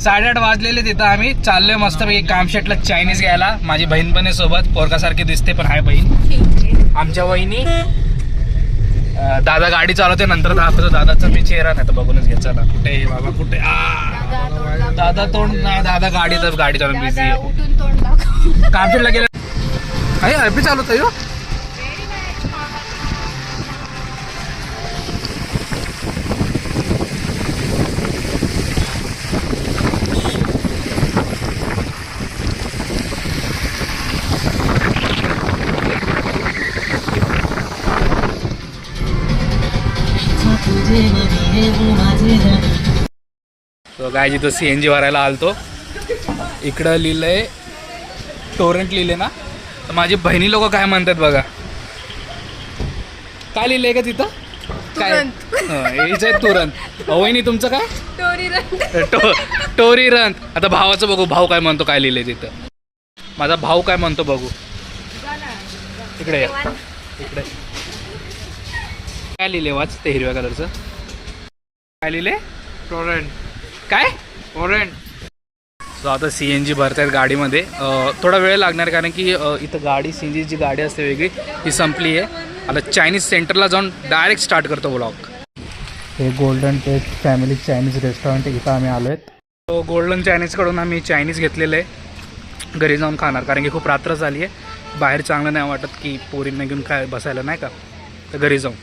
8:30 वाजलेले तिथं आम्ही चाललोय मस्तपैकी कामशेटला चायनीज घ्यायला. माझी बहीण पण आहे सोबत, पोरकासारखी दिसते पण आहे बहीण. आमच्या वहिनी दादा गाडी चालवते, नंतर दाखवतो दादाचा मी चेहरा नाही तर बघूनच घ्या. चला कुठे बाबा कुठे दादा तोंड नाही, दादा गाडी चालवून बिझी आहे. कामशेटला गेला आहे अभि चालवतोय हो. तो काय जिथं CNG भरायला आलतो, इकडं लिहिलंय टोरेंट लिहिले ना. तर माझी बहिणी लोक काय म्हणतात बघा, काय लिहिलंय का तिथं, काय हेच आहे तुरंत. वहिनी तुमचं काय टोरीरंत. आता भावाचं बघू, भाऊ काय म्हणतो, काय लिहिलंय तिथं. माझा भाऊ काय म्हणतो बघू, इकडे इकडे काय लिहिले वाच ते हिरव्या कलरचं, काय लिहिले टोरेंट. काय टोरेंट. सो आता CNG भरतायत गाडीमध्ये. थोडा वेळ लागणार कारण की इथं गाडी CNG जी गाडी असते वेगळी ती संपली आहे. आता चायनीज सेंटरला जाऊन डायरेक्ट स्टार्ट करतो व्लॉग. हे golden taste family Chinese restaurant इथं आम्ही आलो आहेत. तो गोल्डन चायनीजकडून आम्ही चायनीज घेतलेलं आहे, घरी जाऊन खाणार कारण की खूप रात्र झाली आहे. बाहेर चांगलं नाही वाटत की पोरींना घेऊन काय बसायला नाही का, तर घरी जाऊन